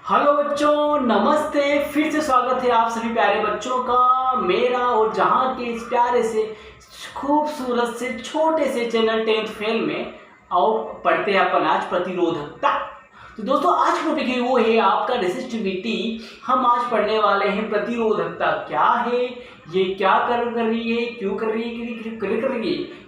Hello बच्चों, नमस्ते। फिर से स्वागत है आप सभी प्यारे बच्चों का मेरा और जहां के इस प्यारे से खूबसूरत से छोटे से चैनल 10th फेल में। आओ पढ़ते हैं अपन आज प्रतिरोधकता। तो दोस्तों आज का टॉपिक है वो है आपका रेसिस्टिविटी। हम आज पढ़ने वाले हैं प्रतिरोधकता क्या है, ये क्या कर रही है, क्यों कर रही है,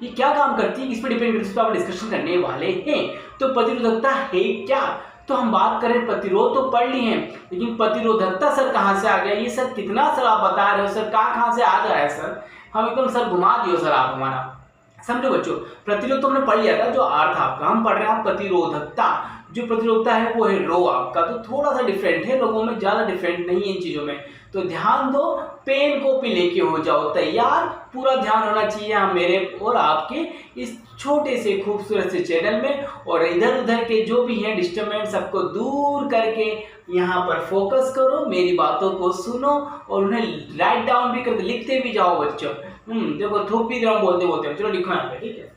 ये क्या काम करती है, इस पर डिपेंड करती है, आप डिस्कशन करने वाले हैं। तो प्रतिरोधकता है क्या, तो हम बात करें प्रतिरोध तो पढ़ ली है, लेकिन प्रतिरोधकता सर कहाँ से आ गया, ये सर कितना सर आप बता रहे हो सर, कहाँ से आ गया है सर, हम एकदम सर घुमा दियो सर आप हमारा। समझो बच्चों, प्रतिरोध तो हमने पढ़ लिया था, जो अर्थ आपका हम पढ़ रहे हैं प्रतिरोधकता। जो प्रतिरोधकता है वो है रो आपका, तो थोड़ा सा डिफरेंट है, लोगों में ज्यादा डिफरेंट नहीं है इन चीजों में। तो ध्यान दो, पेन कॉपी लेके हो जाओ तैयार, पूरा ध्यान होना चाहिए हम मेरे और आपके इस छोटे से खूबसूरत से चैनल में। और इधर उधर के जो भी हैं डिस्टर्बेंस सबको दूर करके यहाँ पर फोकस करो, मेरी बातों को सुनो और उन्हें राइट डाउन भी कर, लिखते भी जाओ बच्चों। देखो थूक भी रहा हूँ बोलते बोलते, चलो लिखो यहाँ पे, ठीक है।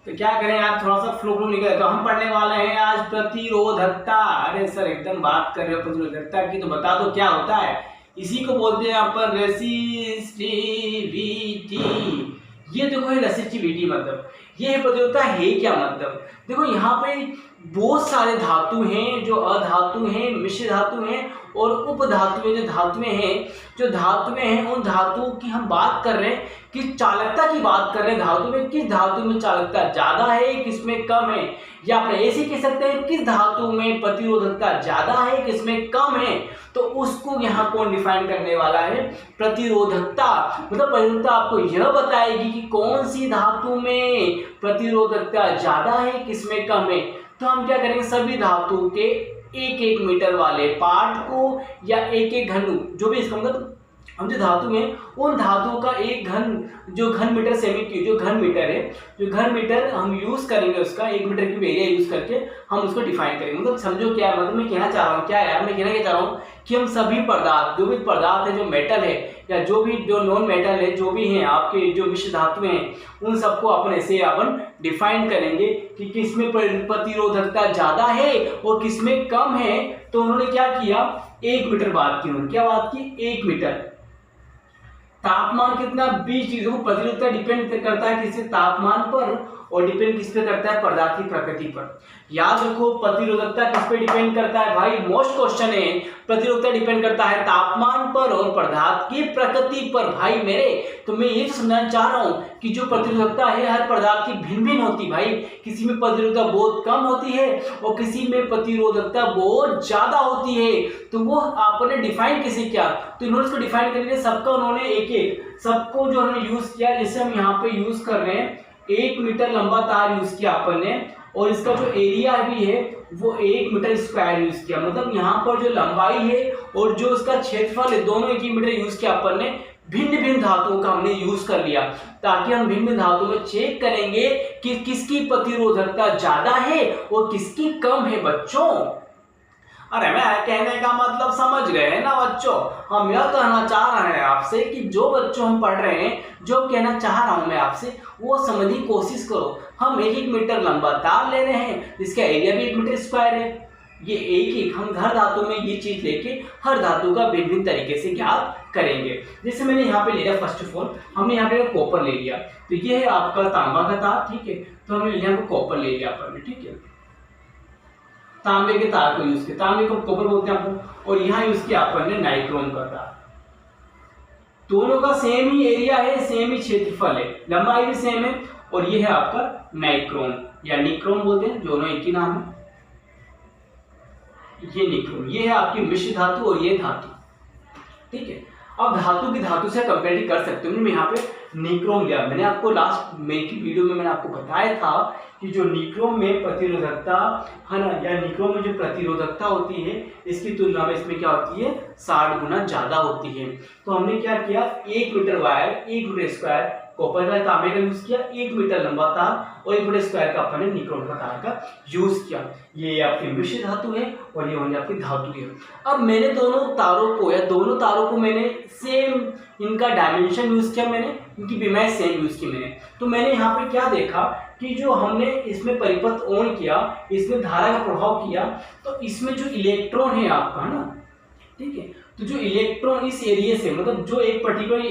तो क्या करें यार, थोड़ा सा फ्लो निकल। तो हम पढ़ने वाले हैं आज प्रतिरोधकता। अरे सर एकदम बात कर रहे हो प्रतिरोधकता की, तो बता दो क्या होता है। इसी को बोलते हैं अपन रेसिस्टिविटी। ये देखो है रेसिस्टिविटी, मतलब ये है प्रतिरोधकता है क्या, मतलब देखो यहाँ पे बहुत सारे धातु हैं, जो अधातु हैं, मिश्र धातु हैं और उप धातु हैं। जो धातुएं हैं उन धातुओं की हम बात कर रहे हैं, किस चालकता की बात कर रहे हैं, धातु में किस धातु में चालकता ज्यादा है, किसमें कम है, या आप ऐसे कह सकते हैं किस धातु में प्रतिरोधकता ज्यादा है, किसमें कम है। तो उसको यहाँ कौन डिफाइन करने वाला है, प्रतिरोधकता। मतलब प्रतिरोधकता आपको यह बताएगी कि कौन सी धातु में प्रतिरोधकता ज्यादा है, किसमें कम है। तो हम क्या करेंगे, सभी धातु के एक एक मीटर वाले पार्ट को या एक एक घन, जो भी इसका मतलब हम जो धातु में उन धातुओं का एक घन, जो घन मीटर सेमी, जो घन मीटर है, जो घन मीटर हम यूज करेंगे, उसका 1 मीटर की एरिया यूज करके हम उसको डिफाइन करेंगे। मतलब समझो क्या, मतलब मैं कहना चाह रहा हूँ क्या यार, मैं कहना क्या चाह रहा हूँ कि हम सभी पदार्थ, जो भी पदार्थ है, जो मेटल है या जो नॉन मेटल है, जो भी हैं आपके जो मिश्र धातुएं हैं, उन सबको अपन ऐसे अपन डिफाइन करेंगे कि किसमें प्रतिरोधकता ज्यादा है और किसमें कम है। तो उन्होंने क्या किया, 1 मीटर बात की, उन्होंने क्या बात की, 1 मीटर। तापमान कितना, 20 डिग्री। प्रतिरोधकता डिपेंड करता है किससे, तापमान पर, और डिपेंड किस पे करता है, पदार्थ की प्रकृति पर। याद रखो प्रतिरोधकता किस पे डिपेंड करता है भाई, मोस्ट क्वेश्चन है। प्रतिरोधकता डिपेंड करता है तापमान पर और पदार्थ की प्रकृति पर भाई मेरे। तो मैं ये समझाना चाह रहा हूँ कि जो प्रतिरोधकता है हर पदार्थ की भिन्न भिन्न होती भाई। किसी में प्रतिरोधकता बहुत कम होती है और किसी में प्रतिरोधकता बहुत ज्यादा होती है। तो वो आपने डिफाइन कैसे किया, तो इन्होंने इसको डिफाइन करने के लिए सबका उन्होंने एक एक सबको जो हमने यूज किया, जैसे हम यहाँ पे यूज कर रहे हैं 1 मीटर लंबा तार यूज किया अपन ने, और इसका जो एरिया भी है वो 1 मीटर स्क्वायर यूज किया। मतलब यहाँ पर जो लंबाई है और जो उसका क्षेत्रफल है, दोनों 1 मीटर यूज किया अपन ने। भिन्न भिन्न धातुओं का हमने यूज कर लिया ताकि हम भिन्न धातुओं में चेक करेंगे कि किसकी प्रतिरोधकता ज्यादा है और किसकी कम है बच्चों। अरे मैं कहने का मतलब समझ गए ना बच्चों। हम यह कहना चाह रहे हैं आपसे कि जो बच्चों हम पढ़ रहे हैं, जो कहना चाह रहा हूं मैं आपसे, वो समझने की कोशिश करो। हम 1 मीटर लंबा तार ले रहे हैं जिसका एरिया भी 1 मीटर स्क्वायर है। ये एक हम हर धातु में ये चीज लेके हर धातु का भिन्न भिन्न तरीके से ज्ञात करेंगे। जैसे मैंने यहाँ पे ले लिया, फर्स्ट ऑफ ऑल हमने यहाँ पे कॉपर ले लिया, तो ये है आपका तांबा का तार, ठीक है। तो हमने यहाँ पे कॉपर ले लिया अपन ने, ठीक है। तांबे के तार को यूज किया, तांबे को कॉपर बोलते हैं आपको, और यहाँ यूज किया अपन ने नाइक्रोम का तार। दोनों का सेम ही एरिया है, सेम ही क्षेत्रफल है, लंबाई भी सेम है, और ये है आपका नाइक्रोम या निक्रोम बोलते हैं, दोनों एक ही नाम है। ये निक्रोम, ये है आपकी मिश्र धातु और ये धातु, ठीक है। अब धातु की धातु से कंपेयर कर सकते हो। मैं यहाँ पे निक्रोम लिया, मैंने आपको लास्ट मेरी वीडियो में मैंने आपको बताया था कि जो निक्रोम में प्रतिरोधकता है ना, या निक्रोम में जो प्रतिरोधकता होती है इसकी तुलना में इसमें क्या होती है, 60 गुना ज्यादा होती है। तो हमने क्या किया, 1 metre wire, 1 metre square copper का तांबे का यूज किया, 1 मीटर लंबा तार और 1 मीटर स्क्वायर का अपन ने निकॉन का तार का यूज किया। ये आपकी मिश्र धातु है और ये होंगे आपकी धातु है। अब मैंने दोनों तारों को मैंने सेम इनका डायमेंशन यूज किया, मैंने इनकी विमाएं सेम यूज की मैंने। तो मैंने यहाँ पे क्या देखा कि जो हमने इसमें परिपथ ऑन किया, इसमें धारा का प्रभाव किया, तो इसमें जो इलेक्ट्रॉन है आपका, है ना, ठीक है, तो जो इलेक्ट्रॉन इस एरिया से, मतलब जो एक पर्टिकुलर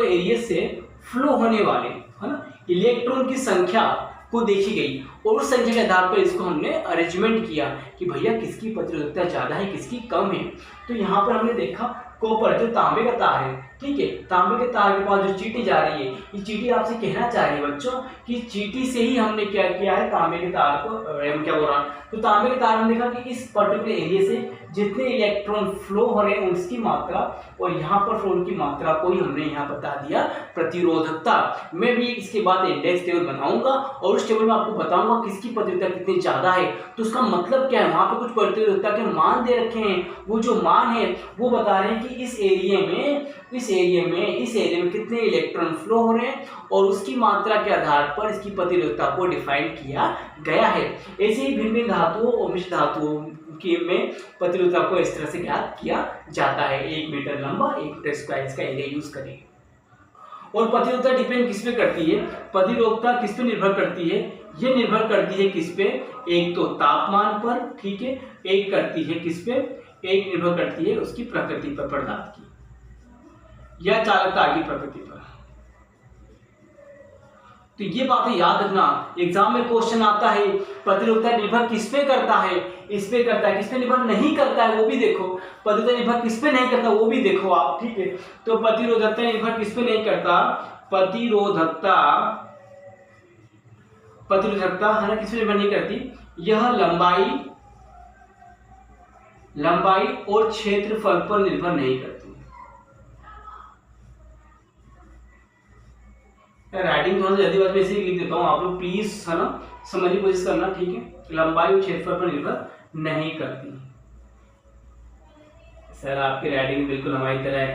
एरिया से फ्लो होने वाले, है ना, इलेक्ट्रॉन की संख्या को देखी गई और उस संख्या के आधार पर इसको हमने अरेंजमेंट किया कि भैया किसकी प्रतिरोधकता ज्यादा है, किसकी कम है। तो यहाँ पर हमने देखा कॉपर जो तांबे का तार है, ठीक है, तांबे के तार के पास जो चींटी जा रही है, ये चींटी आपसे कहना चाह रही है बच्चों कि चींटी से ही हमने क्या किया है, तांबे के तार को, क्या बोल रहा हूँ, तो तांबे के तार हमने देखा कि इस पर्टिकुलर एरिया से जितने इलेक्ट्रॉन फ्लो हो रहे हैं उसकी मात्रा और यहाँ पर फ्लो की मात्रा को ही हमने यहाँ बता दिया प्रतिरोधकता। मैं भी इसके बाद इंडेक्स टेबल बनाऊंगा और उस टेबल में आपको बताऊंगा किसकी प्रतिरोधकता कितनी ज्यादा है, तो उसका मतलब क्या है, वहां पर कुछ प्रतिरोधकता के मान दे रखे हैं, वो जो मान है वो बता रहे हैं कि इस एरिया में कितने इलेक्ट्रॉन फ्लो हो रहे हैं और उसकी मात्रा के आधार पर इसकी प्रतिरोधकता को डिफाइन किया गया है। ऐसे ही भिन्न धातुओं और मिश्र धातुओं की में प्रतिरोधकता को इस तरह से ज्ञात किया जाता है। 1 मीटर लंबा, 1 मीटर स्क्वायर इसका एरिया यूज करेंगे। और प्रतिरोधकता डिपेंड किस पे करती है, प्रतिरोधकता किस पे निर्भर करती है, ये निर्भर करती है किस पे, एक तो तापमान पर, ठीक है, एक करती है किस पे, एक निर्भर करती है उसकी प्रकृति पर, पदार्थ की या चालकता की प्रकृति पर। तो ये बातें याद रखना, एग्जाम में क्वेश्चन आता है प्रतिरोधकता निर्भर किस पे करता है, इस पे करता है, किस पे निर्भर नहीं करता है वो भी देखो, प्रतिरोधकता निर्भर किस पे नहीं करता वो भी देखो आप, ठीक है। तो प्रतिरोधकता निर्भर किस पे नहीं करता, प्रतिरोधकता है ना, किस पे निर्भर नहीं करती, यह लंबाई और क्षेत्रफल पर निर्भर नहीं करती। राइटिंग थोड़ा सा जल्दीबाजी में इसे लिख देता हूँ, आप लोग प्लीज, है ना, समझने की कोशिश करना, ठीक है। लंबाई और क्षेत्रफल पर निर्भर नहीं करती। सर आपकी राइटिंग बिल्कुल हमारी तरह है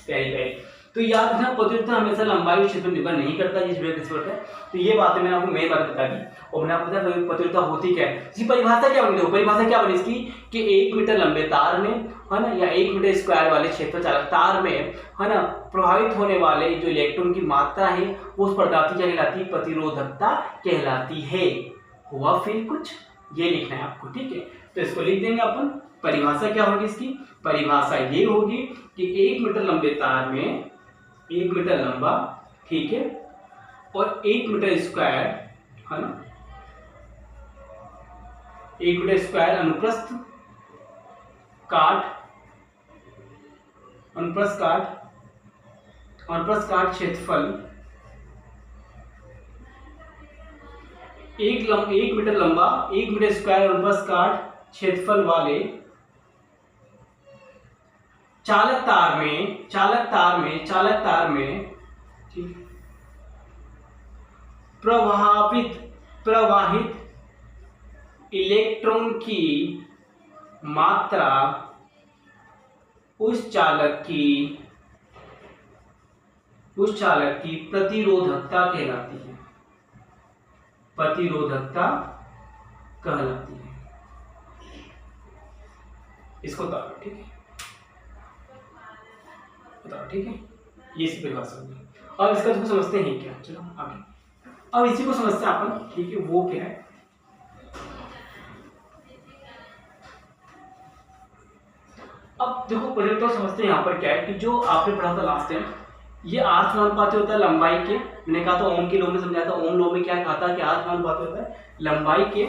प्यारी। तो याद रखना प्रतिरोधकता हमेशा लंबाई और क्षेत्रफल पर निर्भर नहीं करता, जिस वजह से होता है। तो ये बातें मैंने आपको मेन बात बता दी और मैंने आपको बताया प्रतिरोधकता होती क्या है, इसकी परिभाषा क्या बनी, परिभाषा क्या बनी इसकी कि 1 मीटर लंबे तार में, है ना, या 1 मीटर स्क्वायर वाले क्षेत्र चालक तार में, है ना, प्रभावित होने वाले जो इलेक्ट्रॉन की मात्रा है वो उस पदार्थ की क्या कहलाती है, प्रतिरोधकता कहलाती है। हुआ फिर कुछ, ये लिखना है आपको, ठीक है। तो इसको लिख देंगे अपन। परिभाषा क्या होगी इसकी, परिभाषा ये होगी कि 1 मीटर लंबे तार में, 1 मीटर लंबा, ठीक है, और 1 मीटर स्क्वायर, है ना, 1 मीटर स्क्वायर अनुप्रस्थ काट क्षेत्रफल 1 मीटर लंबा, 1 मीटर स्क्वायर अनुप्रस्थ काट क्षेत्रफल वाले चालक तार में ठीक प्रवाहित इलेक्ट्रॉन की मात्रा उस चालक की प्रतिरोधकता कहलाती है, इसको बताओ, ठीक है, बताओ, ठीक है, ये इसी परिभाषा होगी। अब इसका इसको समझते हैं क्या, चलो आगे। अब इसी को समझते हैं अपन, ठीक है, वो क्या है, अब देखो प्रोजेक्ट तो समझते हैं यहाँ पर क्या है कि जो आपने पढ़ा था लास्ट टाइम, ये आर समानुपाती होता है लंबाई के, मैंने कहा था ओम के लॉ में समझाया था, ओम लॉ में क्या कहा था कि आर समानुपाती होता है लंबाई के,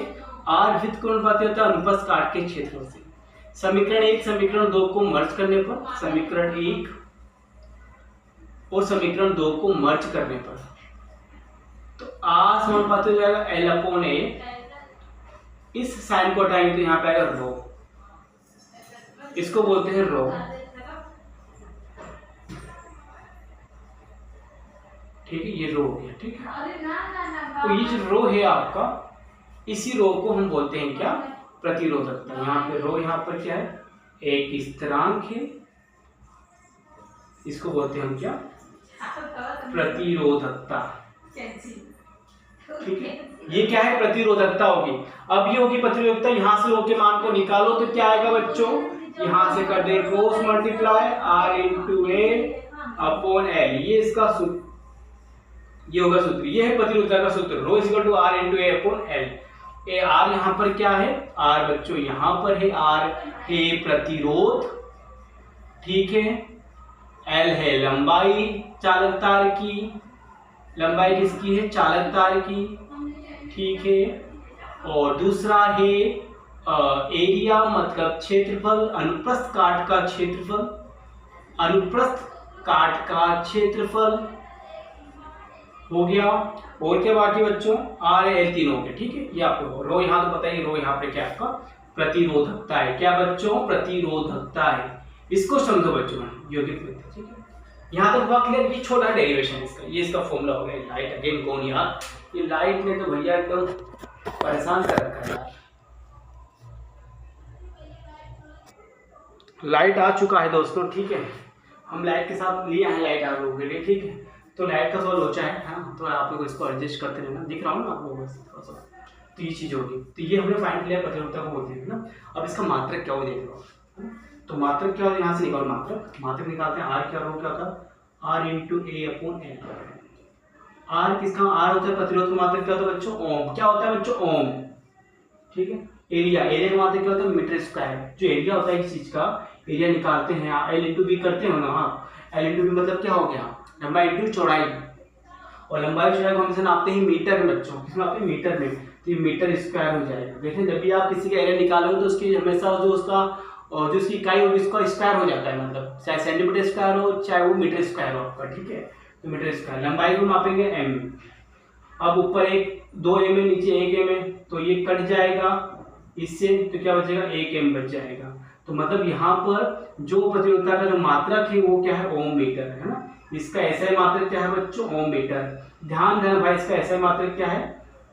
आर व्युत्क्रमानुपाती होता है अनुप्रस्थ काट के क्षेत्रफल से। समीकरण 1 समीकरण 2 को मर्ज करने पर, समीकरण 1 और समीकरण 2 को मर्ज करने पर, तो आर समानुपाती हो जाएगा L/A, इस साइन को हटाएंगे तो यहाँ पे आएगा रो, इसको बोलते हैं रो, ठीक है, ये रो हो गया, ठीक है। तो ये जो रो है आपका, इसी रो को हम बोलते हैं क्या, प्रतिरोधकता। यहाँ पे रो, यहाँ पर क्या है, एक स्थिरांक है, इसको बोलते हैं हम क्या, प्रतिरोधकता। ठीक है, ये क्या है? प्रतिरोधकता होगी। अब ये होगी प्रतिरोधकता, यहां से रो के मान को निकालो तो क्या आएगा बच्चों? यहां से कर they cross multiply R into A upon L, ये इसका सूत्र, ये होगा सूत्र, ये है प्रतिरोधकता का सूत्र, rho is equal to R into A upon l. A R यहाँ पर क्या है? आर बच्चों यहाँ पर है आर है प्रतिरोध, ठीक है। एल है लंबाई चालक तार की, लंबाई किसकी है? चालक तार की, ठीक है। और दूसरा है एरिया मतलब क्षेत्रफल, अनुप्रस्थ काट का क्षेत्रफल, अनुप्रस्थ काट का क्षेत्रफल हो गया। और क्या बाकी बच्चों? आर एल तीन हो गए, ठीक है। ये आपको रो यहाँ तो बताइए, रो यहाँ पे क्या आपका प्रतिरोधकता है। क्या बच्चों? प्रतिरोधकता है। इसको समझो बच्चों, यौगिक विद्युत, ठीक है। यहाँ तक हुआ क्लियर? ये छोटा डेरिवेशन इसका, ये इसका फॉर्मूला हो गया। लाइट अगेन कौन यार? ये लाइट ने तो भैया एकदम परेशान कर रखा है यार। लाइट आ चुका है दोस्तों, ठीक है। हम लाइट के साथ लिए हैं लाइट आप लोगों के लिए, ठीक है। तो लाइट का थोड़ा लोचा है, हाँ, तो आप लोग इसको एडजस्ट करते रहना। दिख रहा हूँ ना आप लोगों को थोड़ा सा। तो ये चीज़ होगी। तो ये हमने फाइंड किया प्रतिरोधकता को बोलते हैं ना। अब इसका मात्रक क्या हो देख लो, तो मात्रक क्या हो, यहाँ से निकालो मात्रक। मात्रक निकालते हैं, आर क्या रो क्या होता? आर इंटू ए अपॉन एल। आर किसका? आर होता है प्रतिरोध का मात्रक, क्या होता है बच्चों? ओम। क्या होता है बच्चों? ओम, ठीक है। एरिया, एरिया का मात्रक क्या होता है? Metre square. जो एरिया होता है इस चीज का, एरिया निकालते हैं, एल इंटू बी करते हो ना। हाँ, एल इंटू बी मतलब क्या हो गया? लंबाई इंटू चौड़ाई। और लंबाई चौड़ाई को हम नापते हैं मीटर में बच्चों, किसमें नापते हैं? मीटर में। तो ये मीटर स्क्वायर हो जाएगा। देखें, जब भी आप किसी का एरिया निकालोगे तो उसकी हमेशा जो उसका जो उसकी इकाई होगी उसका स्क्वायर हो जाता है, मतलब चाहे सेंटीमीटर स्क्वायर हो चाहे वो मीटर स्क्वायर हो आपका, ठीक है। तो मीटर स्क्वायर। लंबाई को मापेंगे एम। अब ऊपर एक 2 एम है, नीचे 1 एम है, तो ये कट जाएगा इससे, तो क्या बचेगा? 1 एम बच जाएगा। तो मतलब यहाँ पर जो प्रतिरोधकता का जो मात्रक है वो क्या है? ओम मीटर है ना। इसका ऐसा मात्रक क्या है बच्चों? ओम मीटर। ध्यान देना भाई, इसका ऐसा मात्रक क्या है?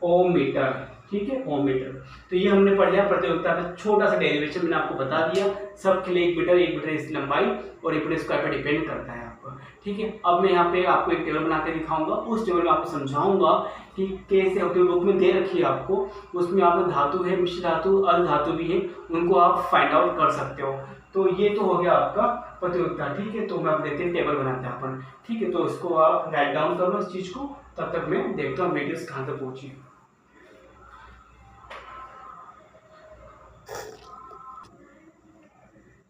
ओम मीटर, ठीक है, ओम मीटर। तो ये हमने पढ़ लिया प्रतिरोधकता का छोटा सा डेरिवेशन, मैंने आपको बता दिया। सबके लिए 1 मीटर इस लंबाई और 1 मीटर स्क्वायर पर डिपेंड करता है आपका, ठीक है। अब मैं यहाँ पे आपको एक टेबल बना के दिखाऊंगा, उस टेबल में आपको समझाऊंगा कि कैसे होते बुक में दे रखी है आपको, उसमें आपको धातु है, मिश्र धातु, अर्ध धातु भी है, उनको आप फाइंड आउट कर सकते हो। तो ये तो हो गया आपका प्रतिरोधकता, ठीक है। तो मैं आप देखते हैं टेबल बनाते हैं अपन, ठीक है। तो इसको आप राइट डाउन कर लो इस चीज को, तब तक मैं देखता हूँ वीडियोस कहाँ तक पहुंची।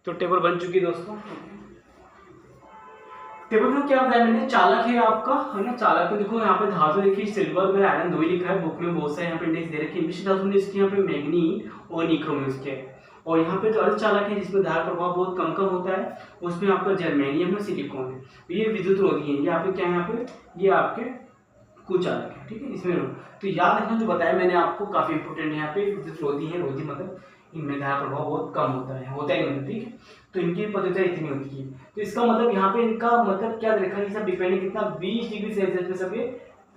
तो टेबल बन चुकी दोस्तों। टेबल में क्या बताया मैंने? चालक है आपका, है ना। चालक में देखो यहाँ पे धातु देखिए, सिल्वर में आयरन 2 ही लिखा है बुक में, बहुत सारे यहाँ पे इंडेक्स दे रखे हैं। मिश्र धातु में इसके यहाँ पे मैग्नी और निक्रोम इसके, और यहाँ पे जो अर्धचालक है जिसमें धार प्रभाव बहुत कम कम होता है, उसमें आपका जर्मेनियम और सिलिकॉन है। ये विद्युत रोधी है। यहाँ पे क्या है? यहाँ पे ये आपके कुचालक है, ठीक है। इसमें तो याद रखना जो बताया मैंने आपको, काफी इंपोर्टेंट है। यहाँ पे विद्युत रोधी है, रोधी मतलब इनमें धारा प्रभाव बहुत कम होता है ही नहीं, ठीक है। तो इनकी प्रतिरोधकता इतनी होती है। तो इसका मतलब यहाँ पे इनका मतलब क्या देखा कि सब डिपेंड कितना 20 डिग्री सेल्सियस पे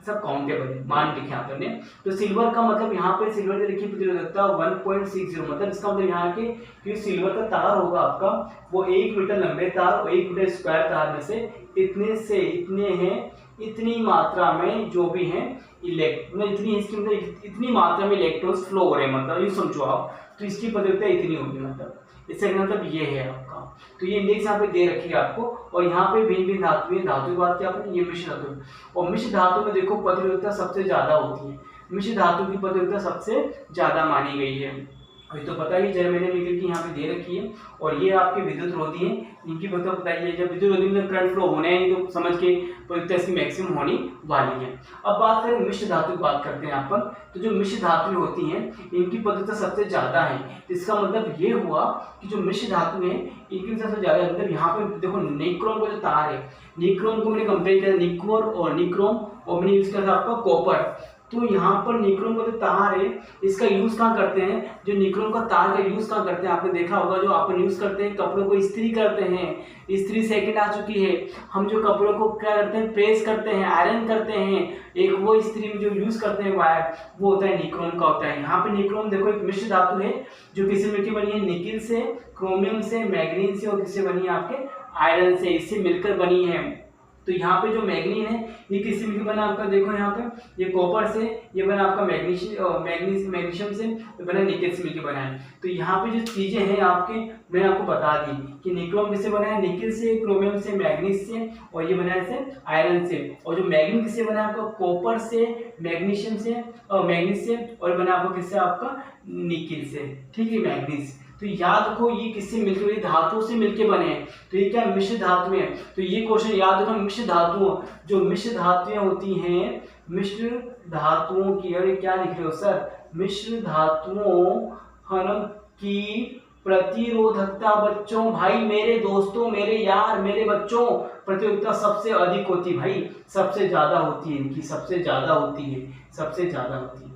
सब काउंटेबल है, मान लिखे यहाँ पे। तो सिल्वर का मतलब यहाँ पे सिल्वर की लिखी प्रतिरोधकता 1.60, मतलब इसका मतलब यहाँ के कि सिल्वर का तार होगा आपका वो 1 मीटर लंबे तार और 1 मीटर स्क्वायर तार में से इतने हैं, इतनी मात्रा में जो भी है इतनी मात्रा में इलेक्ट्रॉन्स फ्लो हो रहे हैं, मतलब ये समझो आप। तो इसकी प्रतिरोधकता इतनी होगी, मतलब इससे मतलब ये है आपका। तो ये इंडेक्स यहाँ पे दे रखी है आपको। और यहाँ पे भिन्न भिन्न धातु है, धातु की बात किया आपने, ये मिश्र धातु। और मिश्र धातु में देखो प्रतिरोधकता सबसे ज्यादा होती है, मिश्र धातु की प्रतिरोधकता सबसे ज्यादा मानी गई है। अभी तो पता ही जर्मेनियम निकल की यहाँ पे दे रखी है। और ये आपके विद्युत रोधी हैं, इनकी प्रतिरोधकता बताइए। जब विद्युत रोधी में करंट फ्लो होना है नहीं तो समझ के प्रतिरोधकता इसकी मैक्सिमम होनी वाली है। अब बात करें मिश्र धातु की बात करते हैं यहाँ पर। तो जो मिश्र धातु होती हैं इनकी प्रतिरोधकता सबसे ज्यादा है। इसका मतलब ये हुआ कि जो मिश्र धातु है इनकी सबसे ज्यादा, मतलब यहाँ पे देखो निक्रोम का जो तार है, निक्रोम को मैंने कंपेयर किया निकोर और निक्रोम, और मैंने यूज किया था आपका कॉपर। तो यहाँ पर निक्रोम का जो तार है इसका यूज कहाँ करते हैं? जो निक्रोम का तार का यूज कहाँ करते हैं? आपने देखा होगा जो अपन यूज करते हैं, कपड़ों को इस्त्री करते हैं। इस्त्री सेकंड आ चुकी है। हम जो कपड़ों को क्या करते हैं? प्रेस करते हैं, आयरन करते हैं। एक वो इस्त्री में जो यूज करते हैं वायर, वो होता है निक्रोम का होता है। यहाँ पे निक्रोम देखो एक मिश्र धातु है जो किससे मिलकर बनी है? निकिल से, क्रोमियम से, मैग्नीज से, और किससे बनी है? आपके आयरन से, इससे मिलकर बनी है। तो यहाँ पे जो मैग्नीन है ये किससे मिलकर बना आपका, देखो यहाँ पे ये कॉपर से, ये बना आपका मैग्नीशियम से, तो बना निकेल से मिलकर बना है। तो यहाँ पे जो चीजें हैं आपके मैंने आपको बता दी कि निक्रोम किससे बना है, निकेल से, क्रोमियम से, मैग्नीज से, और ये बना है आयरन से। और जो मैग्नीन किससे बना है आपका, कॉपर से, मैग्नीशियम से और मैग्नीज से, और बना आपका किससे, आपका निकेल से, ठीक है, मैग्नीज। तो याद रखो ये किससे मिलके, ये धातुओं से मिलके बने हैं। तो ये क्या मिश्र धातु है। तो ये क्वेश्चन याद रखो, मिश्र धातुओं, जो मिश्र धातुएं होती हैं, मिश्र धातुओं की, अरे क्या लिख रहे हो सर, मिश्र धातुओं की प्रतिरोधकता बच्चों, भाई मेरे दोस्तों, मेरे यार, मेरे बच्चों, प्रतिरोधकता सबसे अधिक होती है भाई, सबसे ज्यादा होती है इनकी, सबसे ज्यादा होती है, सबसे ज्यादा होती है।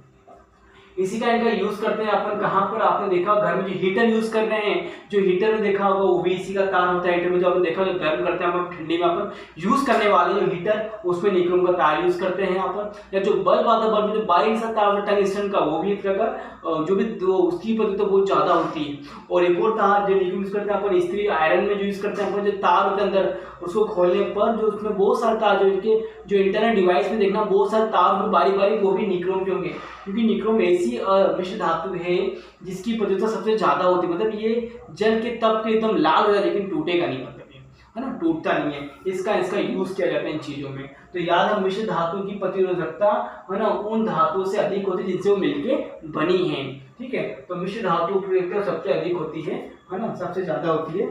इसी का इनका यूज करते हैं अपन कहाँ पर, आपने देखा घर में जो हीटर यूज कर रहे हैं, जो हीटर में देखा होगा वो भी इसी का तार होता है। हीटर में जो आपने देखा, जो गर्म करते हैं अपन ठंडी में अपन यूज करने वाले जो हीटर, उसमें निक्रोम का तार यूज करते हैं अपन। या जो बल्ब आता है, बल्ब में जो बारीक सा तार होता है टंगस्टन का, वो भी एक तरह का जो भी उसकी प्रतिरोधकता तो बहुत ज्यादा होती है। और एक और तार जो निक्रोम यूज करते हैं अपन स्त्री आयरन में जो यूज करते हैं अपन, जो तार होता है अंदर, उसको खोलने पर जो उसमें बहुत सारे तार, जो इनके जो इंटरनल डिवाइस में देखना बहुत सारे तार बारीक बारीक, वो भी निक्रोम के होंगे, क्योंकि निक्रोम ऐसी मिश्र धातु है जिसकी प्रतिरोधकता सबसे ज्यादा होती है। मतलब ये जल के तप के एकदम लाल हो जाए लेकिन टूटेगा नहीं, मतलब ये है ना, टूटता नहीं है। इसका यूज किया जाता है इन चीजों में। तो याद है, मिश्र धातु की प्रतिरोधकता है ना उन धातुओं से अधिक होती है जिनसे वो मिलके बनी है, ठीक है। तो मिश्र धातु की प्रतिरोधकता सबसे अधिक होती है ना, सबसे ज्यादा होती है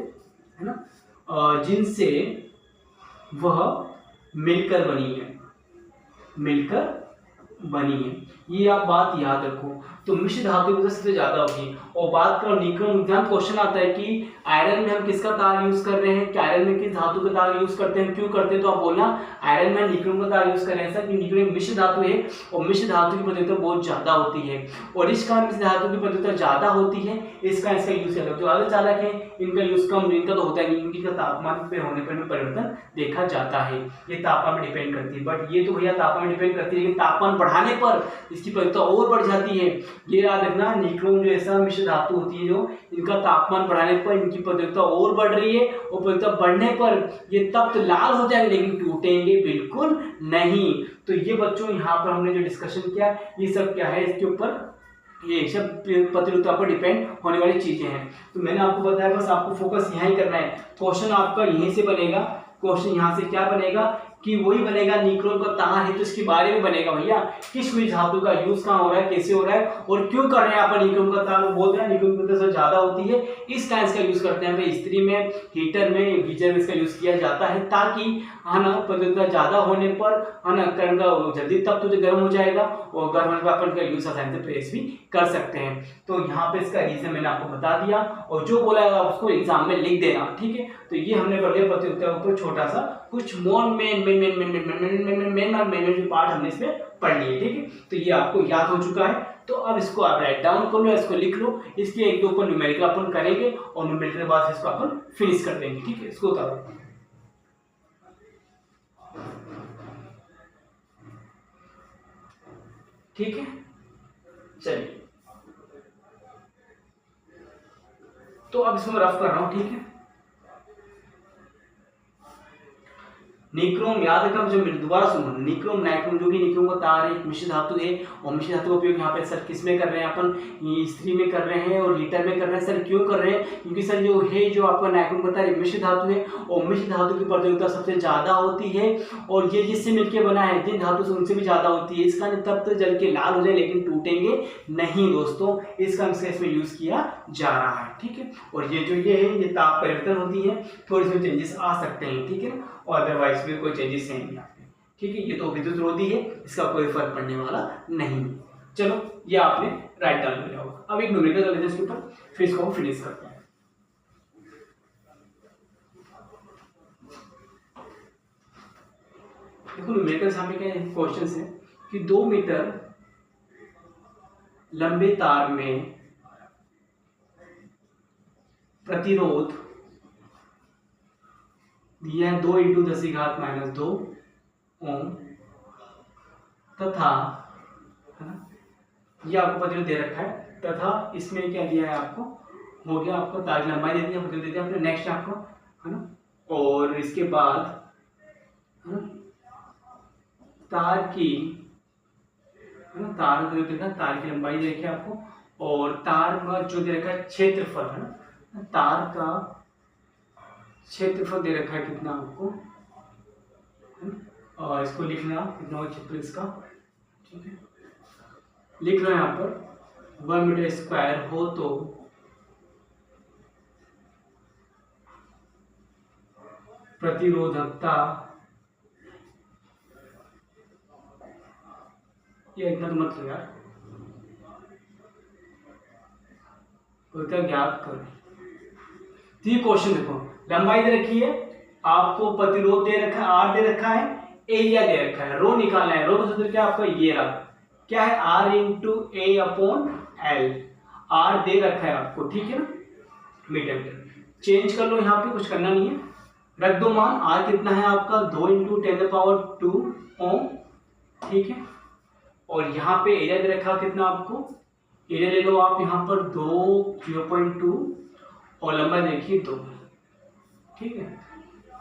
ना, जिनसे वह मिलकर बनी है, मिलकर बनी है। ये आप बात याद रखो। तो मिश्र धातु की सबसे ज्यादा होगी। और बात करो निक्रोम, एग्जाम क्वेश्चन आता है कि आयरन में हम किसका तार यूज कर रहे हैं, कि आयरन में किस धातु का तार यूज करते हैं, क्यों करते हैं, तो आप बोलना आयरन में निक्रोम का तार यूज कर रहे हैं सर, क्योंकि निक्रोम मिश्र धातु है और मिश्र धातु की प्रतिरोधकता बहुत ज्यादा होती है। और इस कारण मिश्र धातु की प्रतिरोधकता ज्यादा होती है, इसका यूज करते हैं। जो आगे चालक है इनका यूज कम, इनका तो होता है नहीं, इनका तापमान पे होने पर परिवर्तन देखा जाता है। ये तापमान पर डिपेंड करती है, बट ये तो भैया तापमान डिपेंड करती है, लेकिन तापमान बढ़ाने पर इसकी प्रतिरोधकता और बढ़ जाती है। ये याद रखना, निक्रोम जो ऐसा मिश्र धातु होती है जो इनका तापमान बढ़ाने पर इनकी प्रतिरोधकता और बढ़ रही है, और प्रतिरोधकता बढ़ने पर ये तप्त लाल हो जाएंगे लेकिन टूटेंगे बिल्कुल नहीं। तो ये बच्चों यहाँ पर हमने जो डिस्कशन किया, ये सब क्या है, इसके ऊपर ये सब प्रतिरोधकता पर डिपेंड होने वाली चीजें हैं। तो मैंने आपको बताया, बस आपको फोकस यहाँ ही करना है। क्वेश्चन आपका यहीं से बनेगा, क्वेश्चन यहाँ से क्या बनेगा कि वही बनेगा, निक्रोम का तार है तो इसके बारे में बनेगा भैया, किस मिश्र धातु का यूज कहाँ हो रहा है, कैसे हो रहा है और क्यों कर रहे हैं आप निक्रोम का तार। बोल रहे हैं निक्रोम की प्रतिरोधकता ज्यादा होती है, इस कारण इसका यूज करते हैं इस्त्री में, हीटर में, गीजर में इसका यूज किया जाता है, ताकि है ना प्रतिरोधकता ज्यादा होने पर है ना कण का जल्दी तब तो गर्म हो जाएगा, और गर्म होने पर अपन का यूज आसानी से प्रेस भी कर सकते हैं। तो यहाँ पे इसका रीजन मैंने आपको बता दिया, और जो बोला है आप उसको एग्जाम में लिख देना, ठीक है। तो ये हमने पढ़ लिया प्रतिरोधकता के ऊपर छोटा सा कुछ मेन पार्ट हमने इसमें पढ़ लिए, ठीक है। तो ये आपको याद हो चुका है, तो अब इसको आप राइट डाउन कर लो, इसको लिख लो, इसके एक दो ऊपर न्यूमेरिकल अपन करेंगे और न्यूमेरिकल के बाद इसको अपन फिनिश कर देंगे, ठीक है। इसको उतारो, ठीक है, चलिए। तो अब इसमें रफ कर रहा हूं, ठीक है। निक्रोम याद रखना, जो दोबारा सुनो, निक्रोम नाइक्रोम जो भी निक्रोम का तार है, मिश्र धातु है, और मिश्र धातु का उपयोग यहाँ पे सर किस में कर रहे हैं अपन, इस्त्री में कर रहे हैं और हीटर में कर रहे हैं। सर क्यों कर रहे हैं, क्योंकि सर जो है जो आपका नाइक्रोम का तार मिश्र धातु है, और मिश्र धातु की प्रतिरोधकता सबसे ज्यादा होती है, और ये जिससे मिलकर बना है जिन धातु से उनसे भी ज्यादा होती है। इसका तब तो जल के लाल हो जाए लेकिन टूटेंगे नहीं दोस्तों, इसका इसमें यूज किया जा रहा है, ठीक है। और ये जो ये है, ये ताप परिवर्तन होती है, थोड़ी सी चेंजेस आ सकते हैं, ठीक है, और अदरवाइज भी कोई चेंजेस नहीं यहाँ पे, ठीक है। ये तो विद्युत रोधी है, इसका कोई फर्क पड़ने वाला नहीं है। चलो, ये आपने राइट डाउन कर लिया होगा। अब एक न्यूमेरिकल कर लेते हैं इसके ऊपर, फिर इसको हम फिनिश करते हैं। देखो न्यूमेरिकल सामने क्या क्वेश्चन है कि 2 मीटर लंबे तार में प्रतिरोध दिया है 2 × 10⁻² ओम, तथा है ना, ये आपको प्रतिरोध दे रखा है, तथा इसमें क्या दिया है आपको, हो गया आपको तार की लंबाई दे दी, प्रतिरोध दे दिया आपने, नेक्स्ट आपको है ना, और इसके बाद है ना, तार की, है ना, तार को देखा, तार की लंबाई दे रखी है आपको, और तार का जो दे रखा है क्षेत्रफल, है ना, तार का क्षेत्रफल दे रखा है कितना आपको, और इसको लिखना कितना हो क्षेत्रफल इसका, ठीक है, लिख लो यहाँ पर 1 मीटर स्क्वायर हो तो प्रतिरोधकता, ये इतना तो मत लो यार, उसका ज्ञात करो। तो ये क्वेश्चन देखो, लंबाई दे रखी है आपको, प्रतिरोध दे रखा है आर दे रखा है, एरिया दे रखा है, रो निकालना है। रो का सूत्र क्या आपका ये रहा, क्या है आर इंटू ए अपॉन एल, आर दे रखा है आपको, ठीक है ना, मीटर मीटर, चेंज कर लो यहाँ पे, कुछ करना नहीं है, रख दो मान, आर कितना है आपका 2 इंटू 10⁻² ओम, ठीक है, और यहाँ पे एरिया दे रखा कितना आपको, एरिया ले लो आप यहाँ पर 0.2 और लंबाई देखिए 2, ठीक है।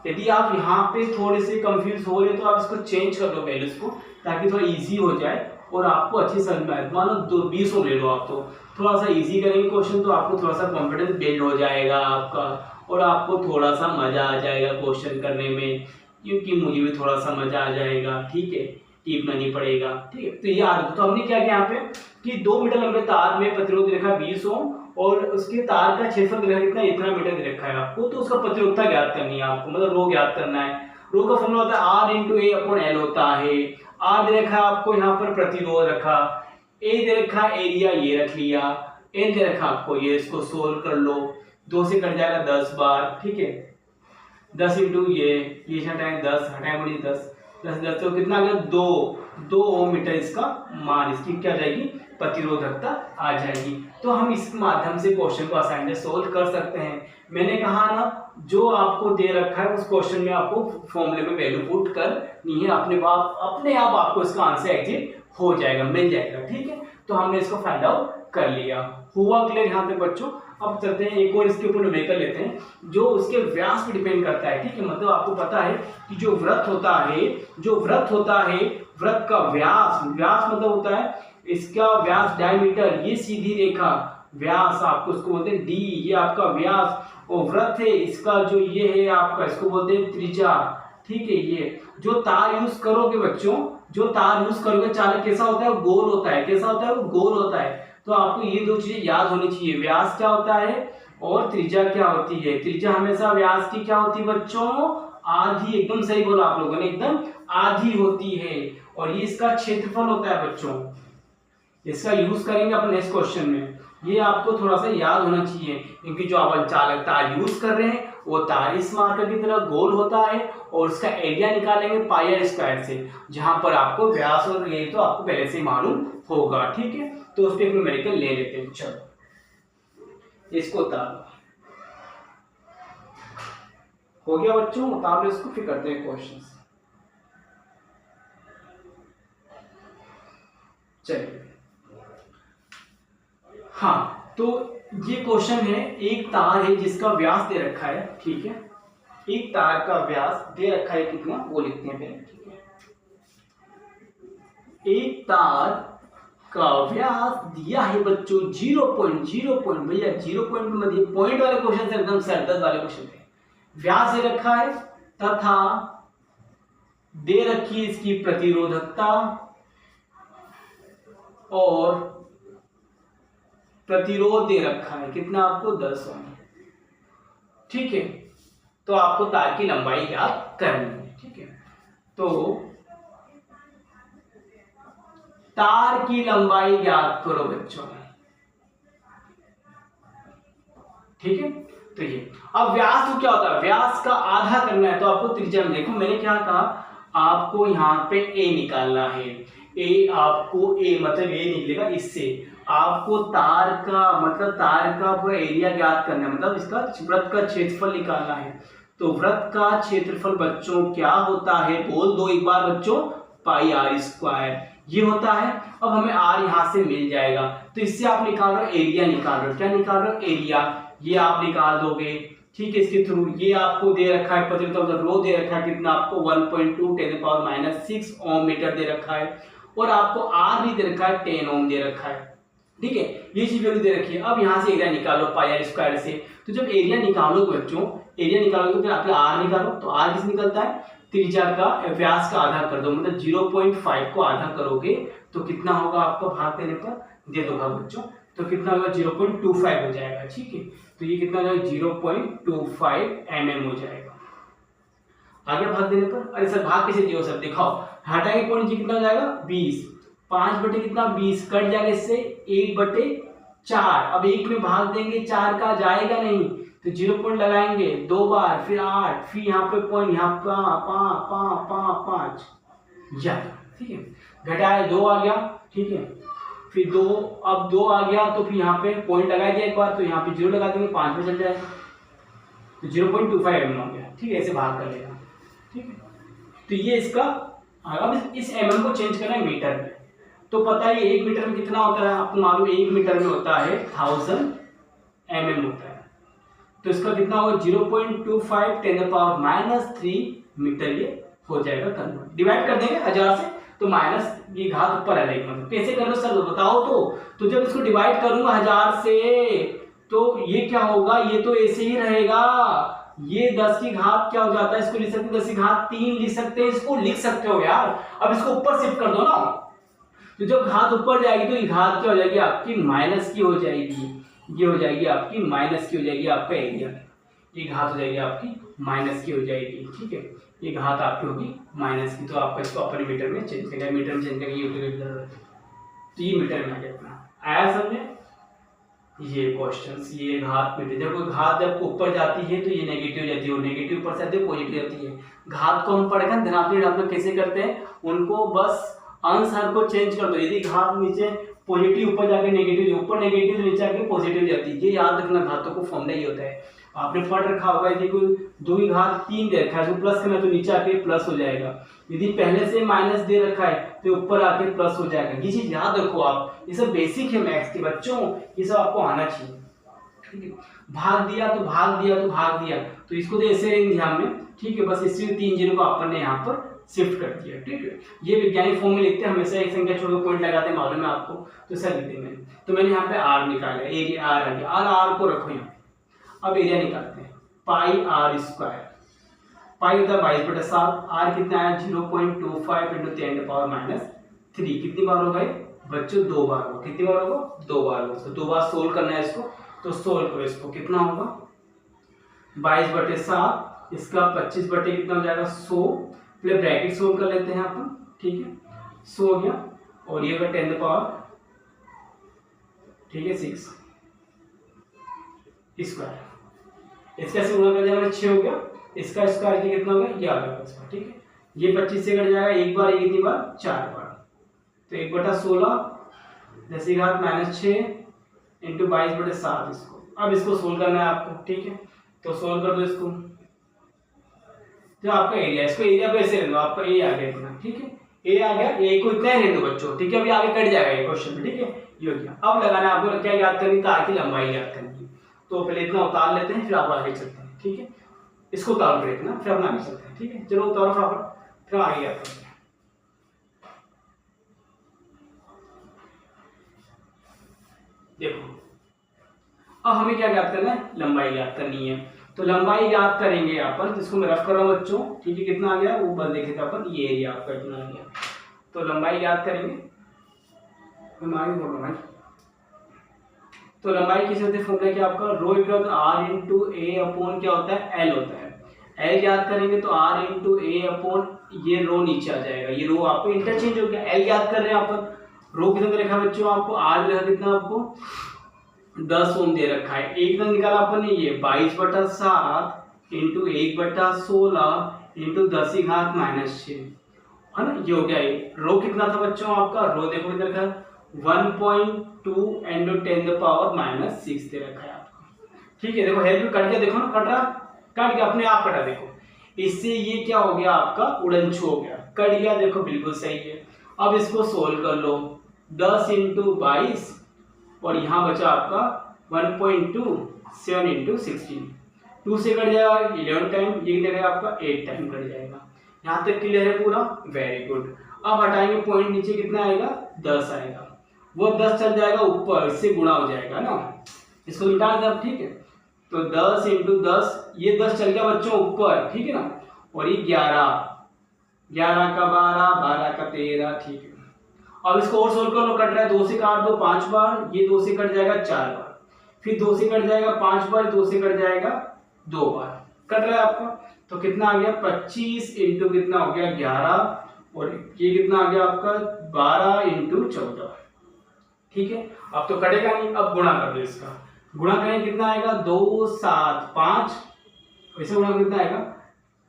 यदि आप यहाँ पे थोड़े से कंफ्यूज हो रहे तो आप इसको चेंज कर लो वैल्यूज को, ताकि थोड़ा इजी हो जाए और आपको अच्छी समझ में आए। मान लो 20 ले लो आप, तो थोड़ा सा इजी करेंगे क्वेश्चन तो आपको थोड़ा सा कॉन्फिडेंस बिल्ड हो जाएगा आपका, और आपको थोड़ा सा मजा आ जाएगा क्वेश्चन करने में, क्योंकि मुझे भी थोड़ा सा मजा आ जाएगा, ठीक है, टीपना नहीं पड़ेगा, ठीक है। तो ये याद, तो हमने क्या किया यहाँ पे कि 2 मीटर लंबे तार में प्रतिरोध रेखा 20 ओम और उसके तार का क्षेत्रफल दे रखा है इतना मीटर दे रखा है आपको, तो उसका प्रतिरोधकता ज्ञात करनी है आपको, मतलब रो ज्ञात करना है। रो का फॉर्मूला होता है आर इंटू ए अपॉन एल होता है। आर दे रखा है आपको यहाँ पर प्रतिरोध रखा, ए दे रखा एरिया ये रख लिया, एल दे रखा आपको ये, इसको सोल्व कर लो, 2 से कट जाएगा 10 बार, ठीक है, 10 इंटू ये हटाएं 10, हटाएं बड़ी 10 तो कितना आ गया 2 ओम मीटर इसका मान, इसकी क्या जाएगी प्रतिरोधकता आ जाएगी। तो हम इस माध्यम से क्वेश्चन को आसानी से सोल्व कर सकते हैं। मैंने कहा ना, जो आपको दे रखा है उस क्वेश्चन में आपको फॉर्मूले में वैल्यू पुट करनी है, अपने आप आपको इसका आंसर एग्जिट हो जाएगा, मिल जाएगा, ठीक है। तो हमने इसको फाइंड आउट कर लिया, हुआ क्लियर यहाँ पे बच्चों। अब चलते हैं एक और इसके ऊपर न्यूमेरिकल लेते हैं जो उसके व्यास पे डिपेंड करता है, ठीक है। मतलब आपको पता है कि जो व्रत होता है व्रत का व्यास मतलब होता है इसका व्यास डायमीटर, ये सीधी रेखा व्यास आपको उसको बोलते हैं डी, ये आपका व्यास, और वृत्त है इसका जो ये है आपका, इसको बोलते हैं त्रिज्या, ठीक है। ये जो तार यूज करोगे बच्चों, जो तार यूज करोगे चालक कैसा होता है, वो गोल होता है, कैसा होता है, वो गोल होता है। तो आपको ये दो चीजें याद होनी चाहिए, व्यास क्या होता है और त्रिज्या क्या होती है। त्रिज्या हमेशा व्यास की क्या होती है बच्चों, आधी, एकदम सही बोला आप लोगों ने, एकदम आधी होती है। और ये इसका क्षेत्रफल होता है बच्चों, इसका यूज करेंगे अपन नेक्स्ट क्वेश्चन में, ये आपको थोड़ा सा याद होना चाहिए, क्योंकि जो अपन चालक तार यूज कर रहे हैं वो तार इस मार्कर की तरह गोल होता है, और उसका एरिया निकालेंगे पाई आर स्क्वायर से, जहां पर आपको व्यास और ये तो आपको पहले से मालूम होगा, ठीक है। तो उस पर एक न्यूमेरिकल ले लेते हैं, चलो इसको उतार हो गया बच्चों, उतार लो इसको, फिर करते हैं क्वेश्चन। चलिए हाँ, तो ये क्वेश्चन है, एक तार है जिसका व्यास दे रखा है, ठीक है, एक तार का व्यास दे रखा है कितना, वो लिखते हैं पहले, ठीक है। एक तार का व्यास दिया है बच्चों 0.0 भैया 0 मत, ये पॉइंट वाले क्वेश्चन से एकदम सरदर्द वाले क्वेश्चन थे। व्यास दे रखा है तथा दे रखी है इसकी प्रतिरोधकता, और प्रतिरोध दे रखा है कितना आपको 10 ओम, ठीक है। तो आपको तार की लंबाई ज्ञात करनी है, ठीक है। तो तार की लंबाई ज्ञात करो बच्चों, ठीक है। तो ये अब व्यास तो क्या होता है, व्यास का आधा करना है, तो आपको त्रिज्या में देखो मैंने क्या कहा, आपको यहाँ पे ए निकालना है, ए आपको ए मतलब ए निकलेगा, इससे आपको तार का मतलब तार का पूरा एरिया ज्ञात करना है, मतलब इसका वृत्त का क्षेत्रफल निकालना है। तो वृत्त का क्षेत्रफल बच्चों क्या होता है, बोल दो एक बार बच्चों, पाई आर स्क्वायर ये होता है। अब हमें आर यहाँ से मिल जाएगा, तो इससे आप निकाल रहे हो एरिया, निकाल रहे हो क्या, निकाल रहे हो एरिया, ये आप निकाल दोगे ठीक है, इसके थ्रू ये आपको दे रखा है, पता चलता रो दे रखा है कितना आपको 1.2 10⁻⁻6 ओम मीटर दे रखा है, और आपको आर भी दे रखा है 10 ओम दे रखा है। ठीक है, ये चीज वैल्यू दे रखी है। अब यहाँ से एरिया निकालो पाई आर स्क्वायर से, तो जब एरिया निकालोगे बच्चों, एरिया निकालोगे तो फिर आपके आर निकालो, तो आर किस निकलता है, त्रिज्या का व्यास का आधा कर दो, मतलब 0.5 को आधा करोगे तो कितना होगा आपको भाग देने पर, दे दो भाग बच्चों, तो कितना होगा 0.25 हो जाएगा। ठीक है, तो ये कितना हो जाएगा 0.25 mm हो जाएगा आगे भाग देने पर। अरे सर भाग कैसे दियो सर, दिखाओ, हटाएंगे पॉइंट जी कितना हो जाएगा 20, 5 बटे कितना 20 कट जाएगा इससे 1/4, अब 1 में भाग देंगे 4 का जाएगा नहीं, तो 0 पॉइंट लगाएंगे 2 बार, फिर 8, फिर यहाँ पे पॉइंट, यहाँ 5 या, ठीक है, घटाया 2 आ गया। ठीक है, फिर 2, अब 2 आ गया तो फिर यहाँ पे पॉइंट लगा दिया एक बार, तो यहाँ पे 0 लगा देंगे, 5 में चल जाएगा, तो 0.25 mm हो गया। ठीक है, ऐसे भाग कर लेगा। ठीक है, तो ये इसका, अब इस mm को चेंज करना है मीटर में, तो पता है 1 मीटर में कितना होता है आपको मालूम, 1 मीटर में होता है 1000 mm होता है, तो इसका कितना होगा 0.25 10⁻³ मीटर ये हो जाएगा कन्वर्ट। डिवाइड कर देंगे 1000 से तो माइनस ये घात ऊपर आ जाएगी, मतलब कैसे कर लो सर बताओ, तो जब इसको डिवाइड करूंगा 1000 से तो ये क्या होगा, ये तो ऐसे ही रहेगा, ये 10 की घात क्या हो जाता है, इसको लिख सकते हैं 10 की घात 3 लिख सकते हैं, इसको लिख सकते हो यार। अब इसको ऊपर शिफ्ट कर दो ना, तो जब घात ऊपर जाएगी तो ये घात क्या हो जाएगी आपकी माइनस की हो जाएगी, ये हो जाएगी आपकी माइनस की हो जाएगी आपका एरिया, ये घात हो जाएगी आपकी माइनस की हो जाएगी। ठीक है, ये घात आपकी होगी माइनस की, तो आपका इसको अपने मीटर में चेंज करेगा, मीटर में चेंज करके ये तो ये मीटर में आ गया अपना, आया समझे ये क्वेश्चंस, ये घात मीटर, जब कोई घात जब ऊपर जाती है तो ये नेगेटिव जाती है, और नेगेटिव ऊपर से आती है पॉजिटिव जाती है। घात को हम पढ़ेगा धनात्मक ऋणात्मक कैसे करते हैं, उनको बस अंश हर को चेंज कर दो, यदि घात नीचे पॉजिटिव ऊपर जाके नेगेटिव, ऊपर नेगेटिव नीचे आके पॉजिटिव जाती है, ये याद रखना, घातों को फॉर्मूला ही होता है, आपने पढ़ रखा होगा। यदि कोई 2 की घात 3 दे रखा है तो प्लस करना, तो नीचे आके प्लस हो जाएगा, यदि पहले से माइनस दे रखा है तो ऊपर आके प्लस हो जाएगा, ये चीज याद रखो आप, ये सब बेसिक है मैथ्स के बच्चों, ये सब आपको आना चाहिए। ठीक है, भाग दिया तो भाग दिया तो भाग दिया, तो इसको तो ऐसे रहेंगे ध्यान में। ठीक है, बस इसमें 3 जीरो को अपन ने यहाँ पर शिफ्ट कर दिया। ठीक है, ये वैज्ञानिक फॉर्म में लिखते हैं, हमेशा एक संख्या छोड़कर पॉइंट लगाते हैं, मालूम है आपको, तो सर लिखते हैं मैंने, तो मैंने यहाँ पे आर निकाला, एरिया आर आ गया, आर को रखो यहाँ। अब एरिया निकालते हैं, पाई आर स्क्वायर, पाई होता है 22/7, आर कितना है 0.25 × 10⁻³ कितनी बार हो गए बच्चों, 2 बार हो, कितनी बार होगा 2 बार हो, तो 2 बार सोल्व करना है इसको, तो सोल्व करो इसको, कितना होगा 22/7, इसका 25 बटे कितना हो जाएगा 100, पहले ब्रैकेट सोल्व कर लेते हैं अपन। ठीक है, 100 हो गया, और ये 10⁻, ठीक है 6 स्क्वायर, इसका से गुणा कर दिया मैंने 6 हो गया, इसका स्क्वायर कितना हो गया ये आ गया 25। ठीक है, ये 25 से कट जाएगा, एक बार ये कितनी बार 4 बार, तो 1/16 10 की घात -6 × 22/7 इसको, अब इसको सोल्व करना है आपको। ठीक है, तो सोल्व कर दो इसको, जो आपका एरिया, इसको एरिया को ऐसे ले लो, आपका ए आ गया इतना। ठीक है, ए आ गया, ए को इतना ही ले दो बच्चों। ठीक है, अभी आगे कट जाएगा ये क्वेश्चन में। ठीक है, ये हो गया। अब लगाना है आपको, क्या याद करनी, तार की लंबाई याद करनी, तो पहले इतना उतार लेते हैं फिर आप आगे चलते हैं। ठीक है, इसको उतार कर इतना, फिर अपना आगे चलते हैं। ठीक है, चलो उतारो फटाफट, फिर आगे आते हैं। देखो अब हमें क्या याद करना है, लंबाई याद करनी है, तो लंबाई याद करेंगे यहाँ पर, जिसको मैं रफ कर रहा हूँ बच्चों। ठीक है, कितना आ गया वो बस देखे थे अपन, ये एरिया आपका इतना आ गया, तो लंबाई याद करेंगे, हम आगे बोल रहा हूँ। तो लंबाई किस होती है, फॉर्मूला क्या आपका, रो इक्वल आर इंटू ए अपॉन क्या होता है एल होता है, एल याद करेंगे तो आर इंटू ए अपॉन, ये रो नीचे आ जाएगा, ये रो आपको इंटरचेंज हो गया, एल याद कर रहे हैं अपन, रो कितना लिखा बच्चों आपको, आर लिखा कितना आपको 10 ओम दे रखा है, एकदम निकाला अपन ने, ये 22/7 इंटू 1/16 इंटू 10 की घात -6 है ना, ये हो गया। ये रो कितना था बच्चों आपका, रो देखो कितना रखा है 1.2 × 10⁻⁻6 दे रखा है आपको। ठीक है, देखो हेल्प कट गया, देखो ना कट रहा, कट गया अपने आप कटा, देखो इससे ये क्या हो गया आपका उड़नछू हो गया, कट गया, देखो बिल्कुल सही है। अब इसको सोल्व कर लो, 10 × 22 और यहाँ बचा आपका 1.2 7 × 16, 2 से कट जाएगा 11 टाइम, ये लगेगा आपका 8 टाइम कट जाएगा। यहाँ तक क्लियर है पूरा, वेरी गुड। अब हटाएंगे पॉइंट, नीचे कितना आएगा 10 आएगा, वो 10 चल जाएगा ऊपर, इससे गुणा हो जाएगा ना, इसको निकाल दे आप, ठीक है। तो 10 इंटू 10, ये 10 चल गया बच्चों ऊपर, ठीक है ना, और ये 11, 11 का 12, 12 का 13, ठीक है। अब इसको और सोल्व कर लो, कट रहा है 2 से काट दो 5 बार, ये 2 से कट जाएगा 4 बार, फिर 2 से कट जाएगा 5 बार, 2 से कट जाएगा 2 बार, कट रहा है आपका। तो कितना आ गया 25 इंटू कितना हो गया 11, और ये कितना आ गया आपका 12 इंटू 14, ठीक है। अब तो कटेगा नहीं, अब गुणा कर दो इसका, गुणा करें कितना आएगा 2 7 5, वैसे गुणा कितना आएगा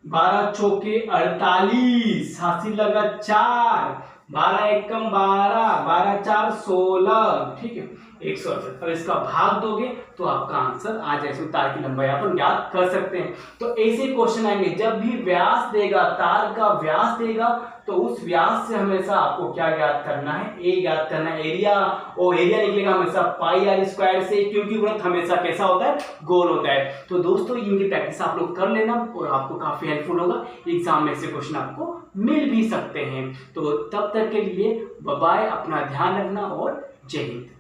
12 चौके 48, हासिल लगा 4, 12 एकम 12, 12 4 16, ठीक है 168। अब इसका भाग दोगे तो आपका आंसर आ जाए, तार की लंबाई अपन ज्ञात कर सकते हैं। तो ऐसे क्वेश्चन आएंगे, जब भी व्यास देगा, तार का व्यास देगा, तो उस व्यास से हमेशा आपको क्या ज्ञात करना है, ए ज्ञात करना है, एरिया, और एरिया निकलेगा हमेशा पाई आर स्क्वायर से, क्योंकि वृत्त हमेशा कैसा होता है, गोल होता है। तो दोस्तों इनकी प्रैक्टिस आप लोग कर लेना और आपको काफी हेल्पफुल होगा, एग्जाम में से क्वेश्चन आपको मिल भी सकते हैं। तो तब तक के लिए बाय बाय, अपना ध्यान रखना और जय हिंद।